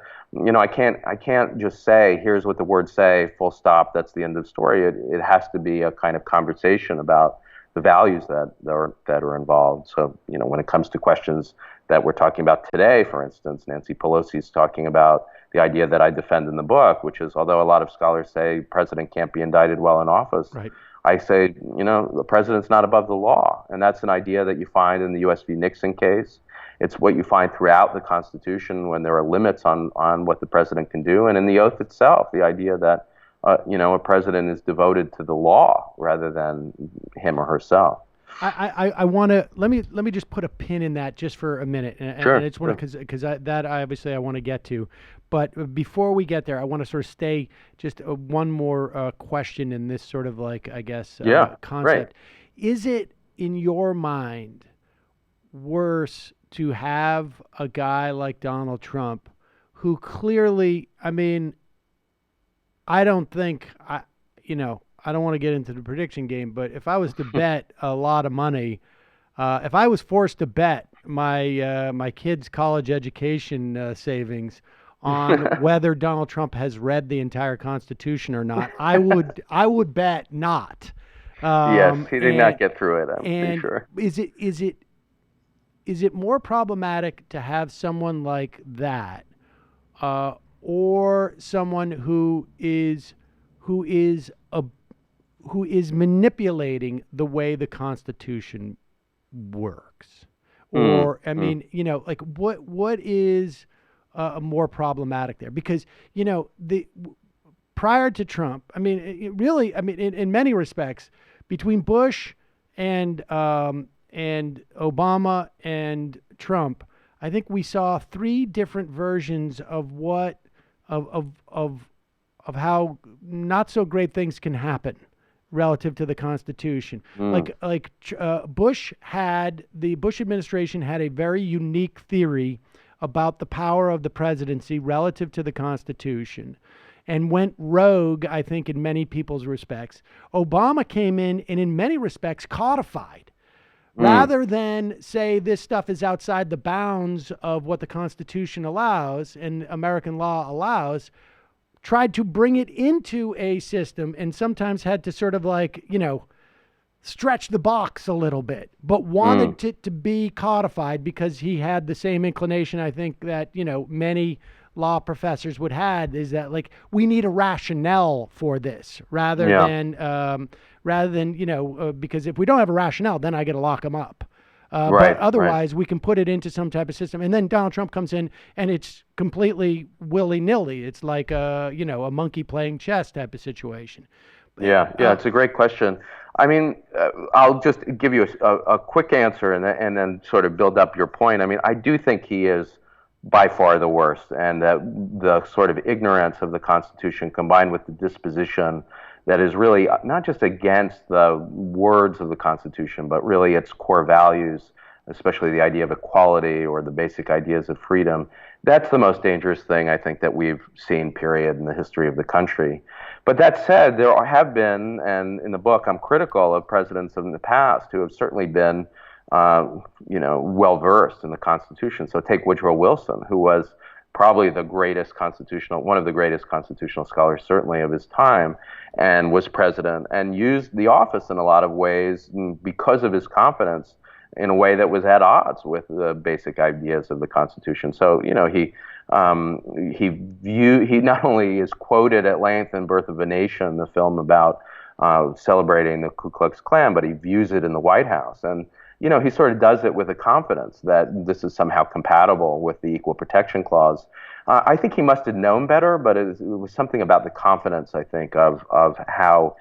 I can't just say, here's what the words say, full stop, that's the end of the story. It has to be a kind of conversation about the values that are involved. So, when it comes to questions that we're talking about today, for instance, Nancy Pelosi's talking about the idea that I defend in the book, which is, although a lot of scholars say president can't be indicted while in office, right, I say, the president's not above the law. And that's an idea that you find in the U.S. v. Nixon case. It's what you find throughout the Constitution when there are limits on what the president can do. And in the oath itself, the idea that, a president is devoted to the law rather than him or herself. I want to let me just put a pin in that just for a minute, and, sure, and it's one because that obviously I want to get to, but before we get there, I want to sort of stay just one more question in this sort of like concept. Right. Is it in your mind worse to have a guy like Donald Trump, who clearly, I don't think I don't want to get into the prediction game, but if I was to bet a lot of money, if I was forced to bet my kids' college education savings on whether Donald Trump has read the entire Constitution or not, I would bet not. Yes, he did not get through it, I'm pretty sure. Is it more problematic to have someone like that, or someone who is manipulating the way the Constitution works? Or, what is more problematic there? Because, prior to Trump, in many respects, between Bush and Obama and Trump, I think we saw three different versions of of how not so great things can happen relative to the Constitution. The Bush administration had a very unique theory about the power of the presidency relative to the Constitution, and went rogue, I think, in many people's respects. Obama came in and in many respects codified. Rather than say this stuff is outside the bounds of what the Constitution allows and American law allows, tried to bring it into a system and sometimes had to sort of stretch the box a little bit, but wanted it to be codified because he had the same inclination, I think, that, many law professors would have, is that we need a rationale for this rather than because if we don't have a rationale, then I got to lock them up. But otherwise, we can put it into some type of system. And then Donald Trump comes in, and it's completely willy-nilly. It's like a monkey playing chess type of situation. Yeah, it's a great question. I mean, I'll just give you a quick answer and then sort of build up your point. I mean, I do think he is by far the worst, and that the sort of ignorance of the Constitution combined with the disposition that is really not just against the words of the Constitution, but really its core values, especially the idea of equality or the basic ideas of freedom. That's the most dangerous thing I think that we've seen, period, in the history of the country. But that said, there have been, and in the book I'm critical of presidents in the past who have certainly been, well versed in the Constitution. So take Woodrow Wilson, who was probably one of the greatest constitutional scholars, certainly of his time, and was president and used the office in a lot of ways because of his confidence in a way that was at odds with the basic ideas of the Constitution. So, he not only is quoted at length in Birth of a Nation, the film about celebrating the Ku Klux Klan, but he views it in the White House. And, he sort of does it with a confidence that this is somehow compatible with the Equal Protection Clause. I think he must have known better, but it was something about the confidence, I think, of how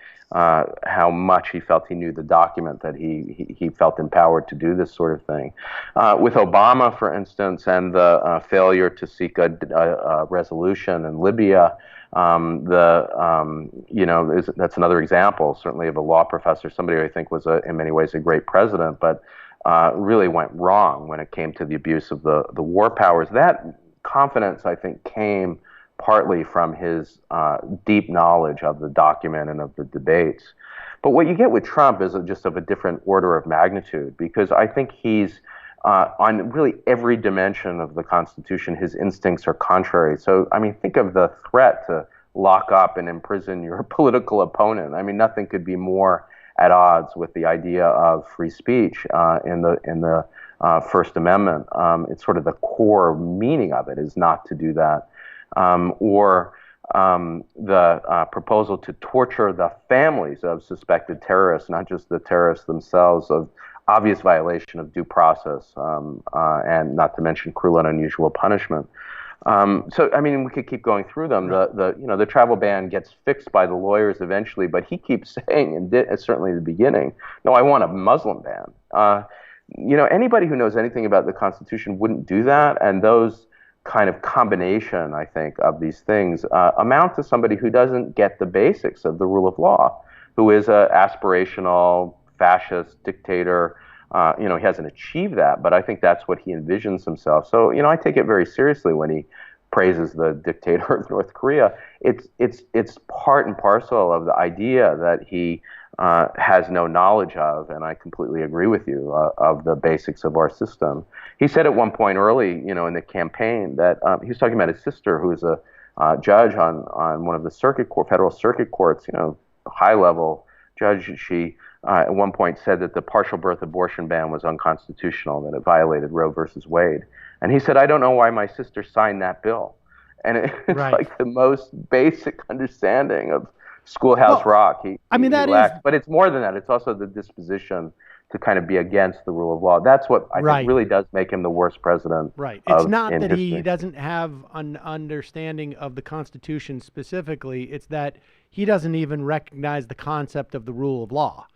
much he felt he knew the document, that he felt empowered to do this sort of thing. With Obama, for instance, and the failure to seek a resolution in Libya, that's another example, certainly, of a law professor, somebody who I think was in many ways a great president, but really went wrong when it came to the abuse of the war powers. That confidence, I think, came partly from his deep knowledge of the document and of the debates. But what you get with Trump is just of a different order of magnitude, because I think he's on really every dimension of the Constitution, his instincts are contrary. So, I mean, think of the threat to lock up and imprison your political opponent. I mean, nothing could be more at odds with the idea of free speech in the First Amendment. It's sort of the core meaning of it is not to do that. Or the proposal to torture the families of suspected terrorists, not just the terrorists themselves, of obvious violation of due process, and not to mention cruel and unusual punishment. So, I mean, we could keep going through them. The travel ban gets fixed by the lawyers eventually, but he keeps saying, and certainly at the beginning, no, I want a Muslim ban. Anybody who knows anything about the Constitution wouldn't do that, and those kind of combination, I think, of these things amount to somebody who doesn't get the basics of the rule of law, who is an aspirational fascist dictator. He hasn't achieved that, but I think that's what he envisions himself. So, I take it very seriously when he praises the dictator of North Korea. It's part and parcel of the idea that he has no knowledge of, and I completely agree with you, of the basics of our system. He said at one point early, in the campaign that he was talking about his sister, who is a judge on one of the federal circuit courts, high-level judge. She at one point said that the partial birth abortion ban was unconstitutional, that it violated Roe versus Wade. And he said, I don't know why my sister signed that bill. And it's like the most basic understanding of Schoolhouse Rock. But it's more than that. It's also the disposition to kind of be against the rule of law. That's what I think really does make him the worst president. Right. It's not that he doesn't have an understanding of the Constitution specifically. It's that he doesn't even recognize the concept of the rule of law.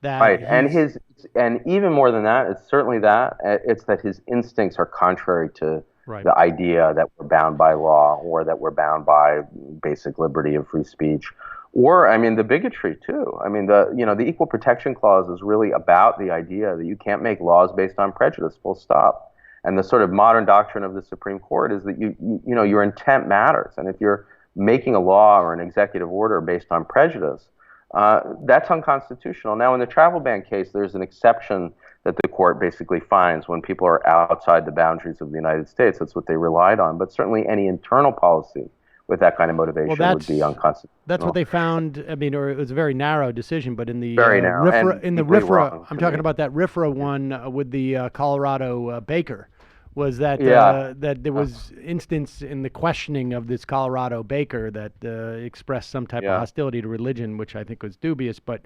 Right. And even more than that, it's certainly that. It's that his instincts are contrary to the idea that we're bound by law, or that we're bound by basic liberty of free speech. Or, I mean, the bigotry, too. I mean, the Equal Protection Clause is really about the idea that you can't make laws based on prejudice, full stop. And the sort of modern doctrine of the Supreme Court is that your intent matters. And if you're making a law or an executive order based on prejudice, that's unconstitutional. Now, in the travel ban case, there's an exception that the court basically finds when people are outside the boundaries of the United States. That's what they relied on. But certainly any internal policy with that kind of motivation would be unconstitutional. That's what they found. I mean, or it was a very narrow decision, but in the very narrow. RFRA, I'm talking about that RFRA one with the Colorado baker, was that that there was instance in the questioning of this Colorado baker that expressed some type of hostility to religion, which I think was dubious, but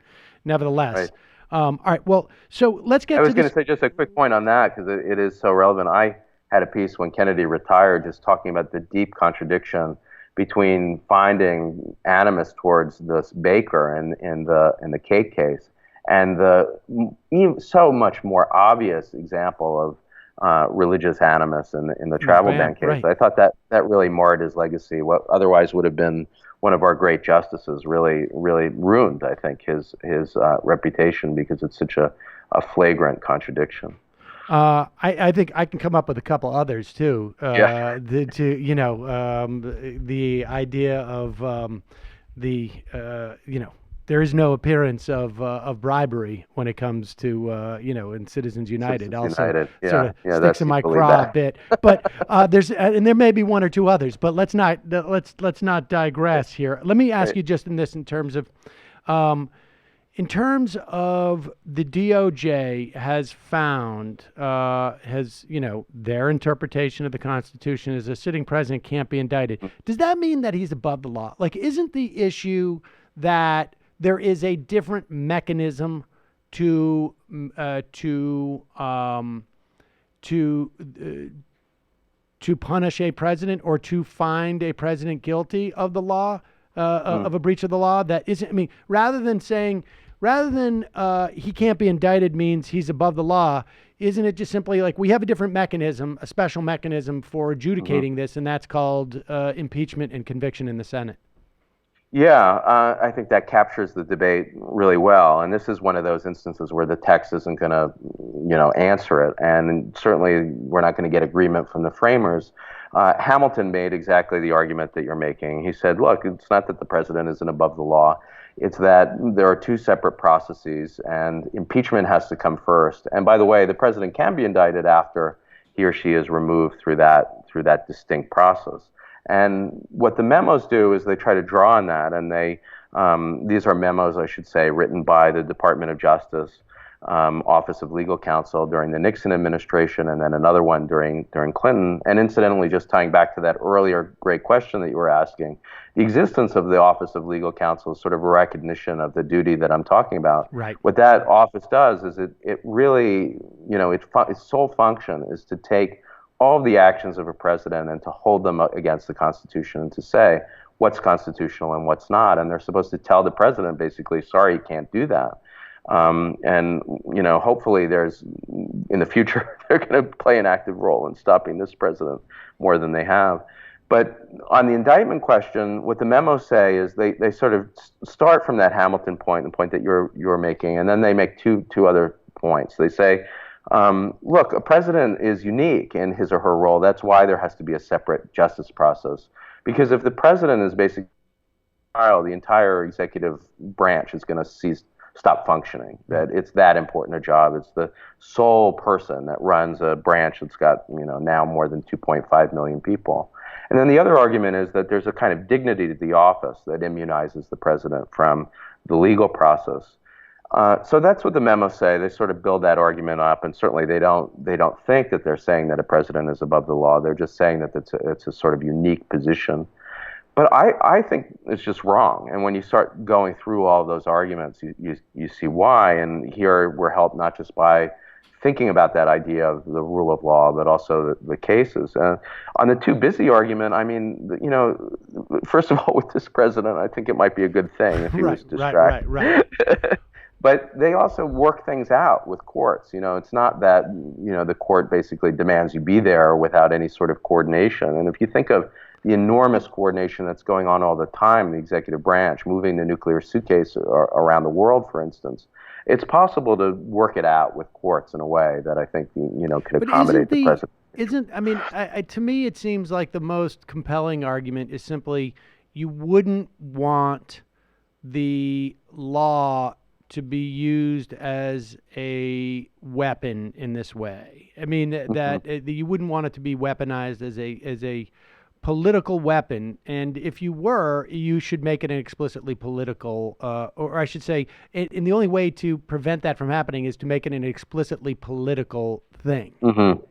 nevertheless. Right. All right. Well, so let's get. I was going to say just a quick point on that because it is so relevant. I had a piece when Kennedy retired, just talking about the deep contradiction between finding animus towards this baker in the cake case, And so much more obvious example of religious animus in the travel ban case. Right. I thought that really marred his legacy. What otherwise would have been one of our great justices really ruined, I think, his reputation because it's such a flagrant contradiction. I think I can come up with a couple others too. The idea of there is no appearance of bribery when it comes to in Citizens United. Sort of sticks in my craw a bit. But there's and there may be one or two others. But let's not digress here. Let me ask you just in terms of. In terms of the DOJ has found, their interpretation of the Constitution is a sitting president can't be indicted. Does that mean that he's above the law? Like, isn't the issue that there is a different mechanism to punish a president or to find a president guilty of the law, of a breach of the law? That isn't, I mean, rather than he can't be indicted means he's above the law, isn't it just simply like we have a different mechanism, a special mechanism for adjudicating this, and that's called impeachment and conviction in the Senate? Yeah, I think that captures the debate really well. And this is one of those instances where the text isn't going to, answer it. And certainly we're not going to get agreement from the framers. Hamilton made exactly the argument that you're making. He said, look, it's not that the president isn't above the law. It's that there are two separate processes, and impeachment has to come first. And by the way, the president can be indicted after he or she is removed through that distinct process. And what the memos do is they try to draw on that, and these are memos, I should say, written by the Department of Justice, Office of Legal Counsel during the Nixon administration, and then another one during Clinton. And incidentally, just tying back to that earlier great question that you were asking, the existence of the Office of Legal Counsel is sort of a recognition of the duty that I'm talking about. Right. What that office does is it really, its sole function is to take all of the actions of a president and to hold them against the Constitution and to say what's constitutional and what's not. And they're supposed to tell the president basically, sorry, you can't do that. And hopefully in the future, they're going to play an active role in stopping this president more than they have. But on the indictment question, what the memos say is they sort of start from that Hamilton point, the point that you're making, and then they make two other points. They say, look, a president is unique in his or her role. That's why there has to be a separate justice process. Because if the president is basically trial, the entire executive branch is going to stop functioning. That it's that important a job. It's the sole person that runs a branch that's got now more than 2.5 million people. And then the other argument is that there's a kind of dignity to the office that immunizes the president from the legal process. So that's what the memos say. They sort of build that argument up, and certainly they don't think that they're saying that a president is above the law. They're just saying that it's a sort of unique position. But I think it's just wrong. And when you start going through all those arguments, you see why. And here we're helped not just by thinking about that idea of the rule of law, but also the cases. On the too busy argument, I mean, first of all, with this president, I think it might be a good thing if he was distracted. Right. But they also work things out with courts. It's not that, the court basically demands you be there without any sort of coordination. And if you think of the enormous coordination that's going on all the time in the executive branch, moving the nuclear suitcase around the world, for instance, it's possible to work it out with courts in a way that I think, could accommodate the president. To me, it seems like the most compelling argument is simply you wouldn't want the law to be used as a weapon in this way. I mean, that you wouldn't want it to be weaponized as a political weapon, and if you were, you should make it an explicitly political, or I should say, and the only way to prevent that from happening is to make it an explicitly political thing. Mm-hmm.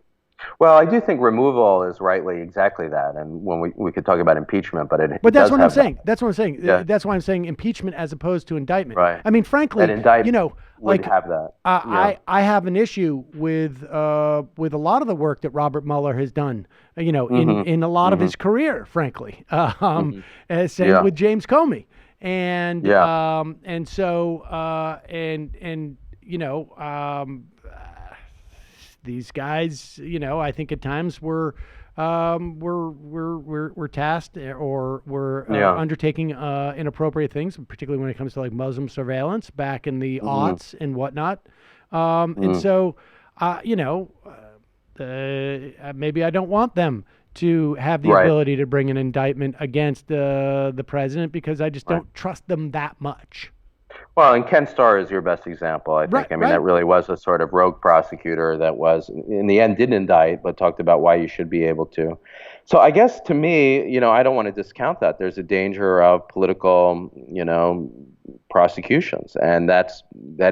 Well, I do think removal is rightly exactly that, and when we could talk about impeachment, but that's what I'm saying. That's what I'm saying. Yeah. That's why I'm saying impeachment as opposed to indictment. Right. I mean, frankly, an indictment would have that. I have an issue with a lot of the work that Robert Mueller has done. In a lot of his career, frankly. Same with James Comey. And Yeah. and so and you know these guys, you know, I think at times were tasked or were undertaking inappropriate things, particularly when it comes to like Muslim surveillance back in the aughts and whatnot. And so, you know, maybe I don't want them to have the ability to bring an indictment against the president because I just don't trust them that much. Well, and Ken Starr is your best example, I think. I mean, that really was a sort of rogue prosecutor that was, in the end, didn't indict, but talked about why you should be able to. So I guess to me, you know, I don't want to discount that. There's a danger of political, you know, prosecutions. And that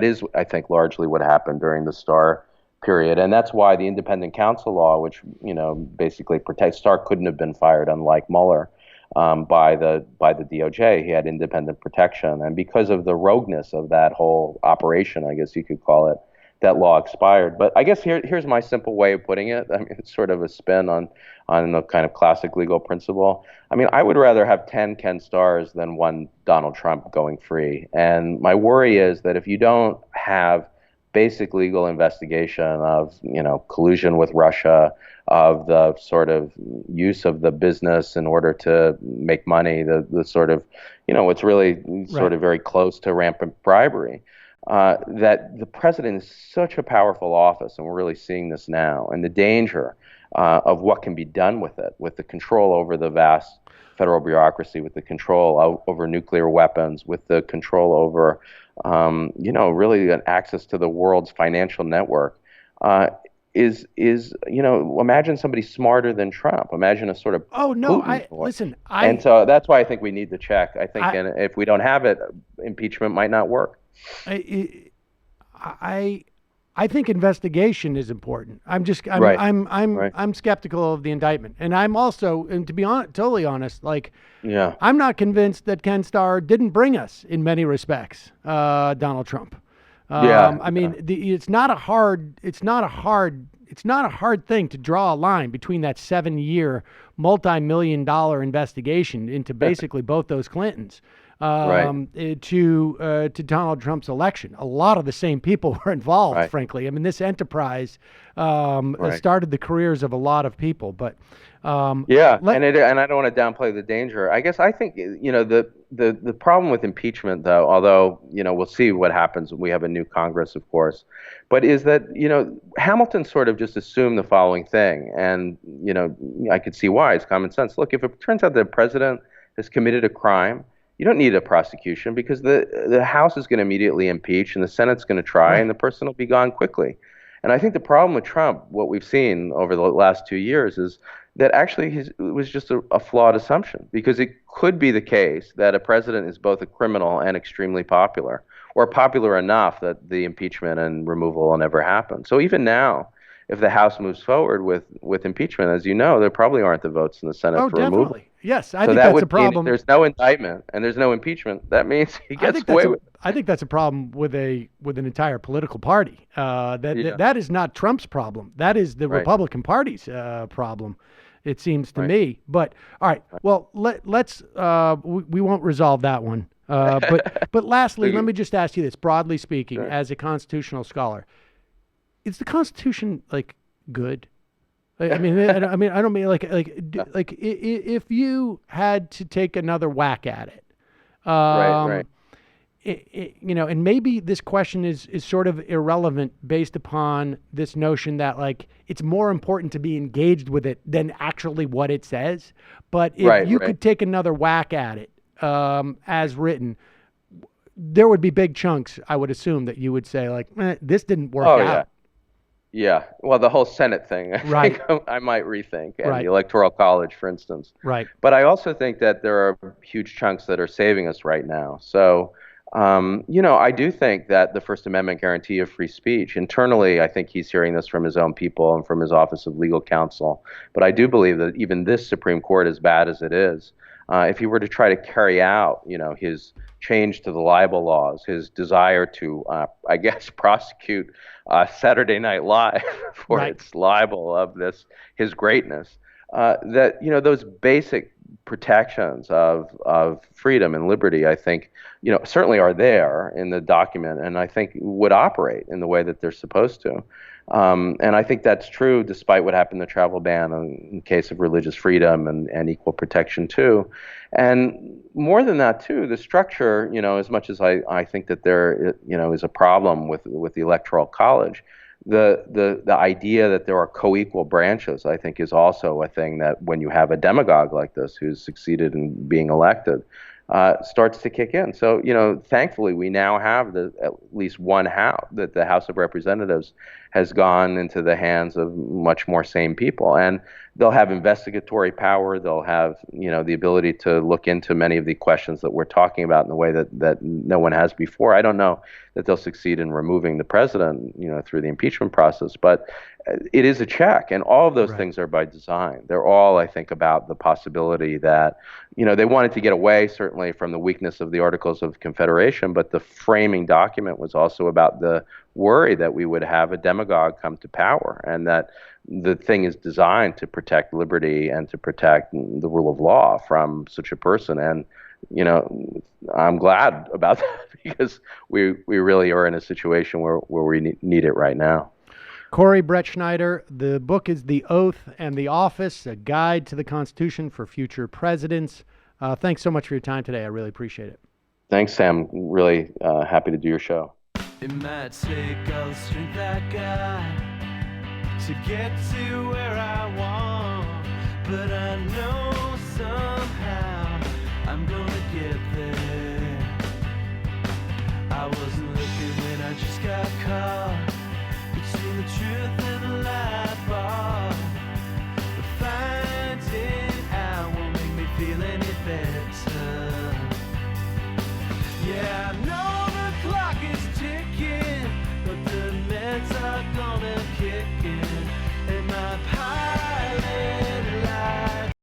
is, I think, largely what happened during the Starr period. And that's why the independent counsel law, which, you know, basically protects Starr, couldn't have been fired, unlike Mueller. By the DOJ, he had independent protection, and because of the rogueness of that whole operation, I guess you could call it, that law expired. But I guess here's my simple way of putting it. I mean, it's sort of a spin on the kind of classic legal principle. I mean, I would rather have 10 Ken Starrs than one Donald Trump going free. And my worry is that if you don't have basic legal investigation of, you know, collusion with Russia, of the sort of use of the business in order to make money, the sort of, you know, it's really sort of very close to rampant bribery, that the president is such a powerful office, and we're really seeing this now, and the danger of what can be done with it, with the control over the vast federal bureaucracy, with the control over nuclear weapons, with the control over, you know, really an access to the world's financial network, is you know, imagine somebody smarter than Trump. Imagine a sort of and so that's why I think we need the check. I think, and if we don't have it, impeachment might not work. I think investigation is important. I'm skeptical of the indictment, and I'm also, and to be totally honest, like, I'm not convinced that Ken Starr didn't bring us in many respects, Donald Trump. I mean, it's not a hard thing to draw a line between that 7-year, multi-million-dollar investigation into basically both those Clintons to Donald Trump's election. A lot of the same people were involved, frankly. I mean, this enterprise started the careers of a lot of people, but and I don't want to downplay the danger. I guess I think, you know, the problem with impeachment, though, although, you know, we'll see what happens when we have a new Congress, of course, but is that, you know, Hamilton sort of just assumed the following thing, and, you know, I could see why. It's common sense. Look, if it turns out the president has committed a crime, you don't need a prosecution because the House is going to immediately impeach and the Senate's going to try and the person will be gone quickly. And I think the problem with Trump, what we've seen over the last 2 years, is that actually it was just a flawed assumption, because it could be the case that a president is both a criminal and extremely popular, or popular enough that the impeachment and removal will never happen. So even now, if the House moves forward with impeachment, as you know, there probably aren't the votes in the Senate for removal. Definitely. Yes, I think that's a problem. There's no indictment and there's no impeachment. That means he gets away with it. I think that's a problem with an entire political party. That is not Trump's problem. That is the Republican Party's problem, it seems to me. But all right, well, let's we won't resolve that one. But lastly, let me just ask you this, broadly speaking, as a constitutional scholar, is the Constitution like good? I mean, I don't mean like if you had to take another whack at it, you know, and maybe this question is sort of irrelevant based upon this notion that like it's more important to be engaged with it than actually what it says. But if you could take another whack at it as written, there would be big chunks, I would assume, that you would say like, this didn't work out. Yeah, well, the whole Senate thing, I think I might rethink, and the Electoral College, for instance. But I also think that there are huge chunks that are saving us right now. So, you know, I do think that the First Amendment guarantee of free speech, internally, I think he's hearing this from his own people and from his Office of Legal Counsel. But I do believe that even this Supreme Court, as bad as it is, if he were to try to carry out, you know, his change to the libel laws, his desire to, I guess, prosecute Saturday Night Live for its libel of his greatness, that, you know, those basic protections of freedom and liberty, I think, certainly are there in the document, and I think would operate in the way that they're supposed to. And I think that's true despite what happened in the travel ban in case of religious freedom and equal protection too. And more than that too, the structure, as much as I think that there, is a problem with the Electoral College, the idea that there are co-equal branches, I think, is also a thing that when you have a demagogue like this who's succeeded in being elected, starts to kick in. So, thankfully, we now have at least one house, that the House of Representatives has gone into the hands of much more sane people. And they'll have investigatory power. They'll have, the ability to look into many of the questions that we're talking about in the way that no one has before. I don't know that they'll succeed in removing the president, through the impeachment process, but it is a check. And all of those things are by design. They're all, I think, about the possibility that, they wanted to get away, certainly, from the weakness of the Articles of Confederation, but the framing document was also about the worry that we would have a demagogue come to power, and that the thing is designed to protect liberty and to protect the rule of law from such a person. And, I'm glad about that because we really are in a situation where we need it right now. Cory Brettsschneider, the book is The Oath and the Office, a guide to the Constitution for future presidents. Thanks so much for your time today. I really appreciate it. Thanks, Sam. Really happy to do your show. It might take all the strength I got to get to where I want, but I know somehow I'm gonna get there. I was